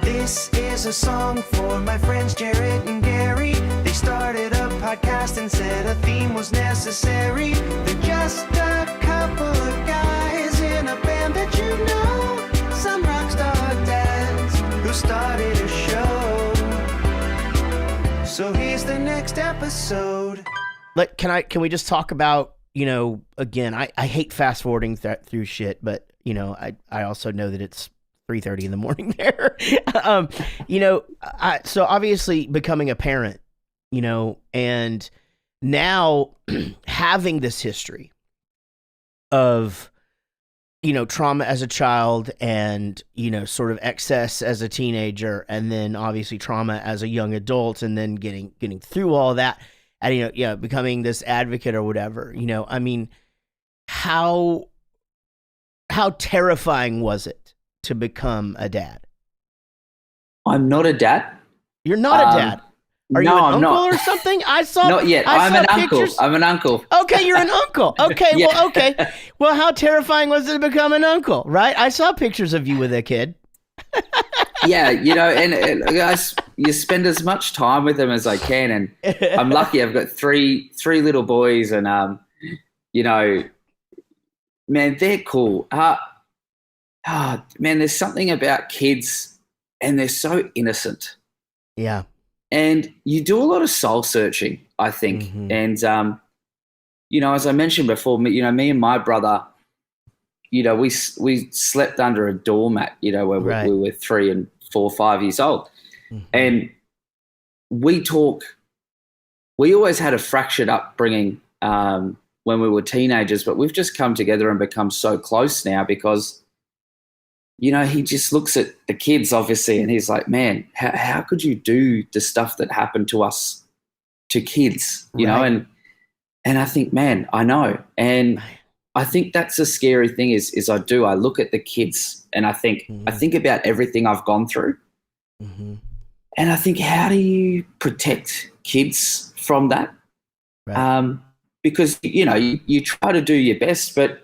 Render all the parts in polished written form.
This is a song for my friends Jaret and Gary. They started a podcast and said a theme was necessary. They're just a couple of guys in a band that you know. Some rock star dads who started a show. So here's the next episode. Can we just talk about, again, I hate fast forwarding through shit, but I also know that it's 3:30 in the morning there. So obviously becoming a parent, and now having this history of, trauma as a child and, sort of excess as a teenager, and then obviously trauma as a young adult, and then getting through all that and, becoming this advocate or whatever, how terrifying was it to become a dad? I'm not a dad. You're not a dad. Are you an I'm uncle not. or something? I saw. Not yet. I'm an uncle. I'm an uncle. Okay, you're an uncle. Okay, Yeah. well, okay. Well, how terrifying was it to become an uncle, right? I saw pictures of you with a kid. Yeah, and guys, you spend as much time with them as I can, and I'm lucky. I've got three little boys, and man, they're cool. Man, there's something about kids, and they're so innocent. Yeah. And you do a lot of soul searching, I think. Mm-hmm. And, as I mentioned before, me and my brother, we slept under a doormat, when Right. we were 3 and 4, 5 years old. Mm-hmm. And we always had a fractured upbringing when we were teenagers, but we've just come together and become so close now because, he just looks at the kids, obviously, and he's like, man, how could you do the stuff that happened to us, to kids, Right. And I think, man, I know. And I think that's the scary thing is I look at the kids and I think about everything I've gone through. Mm-hmm. And I think, how do you protect kids from that? Right. Because, you try to do your best, but,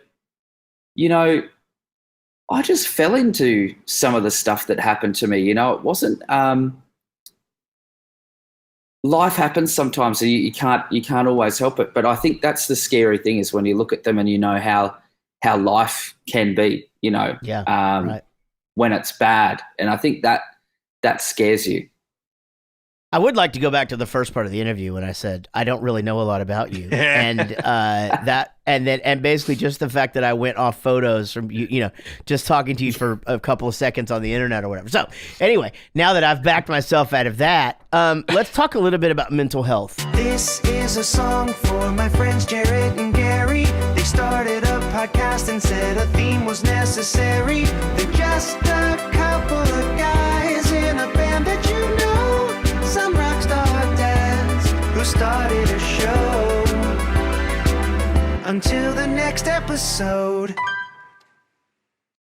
I just fell into some of the stuff that happened to me. It wasn't life happens sometimes, so you can't always help it. But I think that's the scary thing is when you look at them and how life can be, Right. when it's bad. And I think that scares you. I would like to go back to the first part of the interview when I said I don't really know a lot about you, and and basically just the fact that I went off photos from you, just talking to you for a couple of seconds on the internet or whatever. So anyway, now that I've backed myself out of that, let's talk a little bit about mental health. This is a song for my friends Jaret and Gary. They started a podcast and said a theme was necessary. They're just a couple of guys in a band that you know. Some rock star dads who started a show. Until the next episode.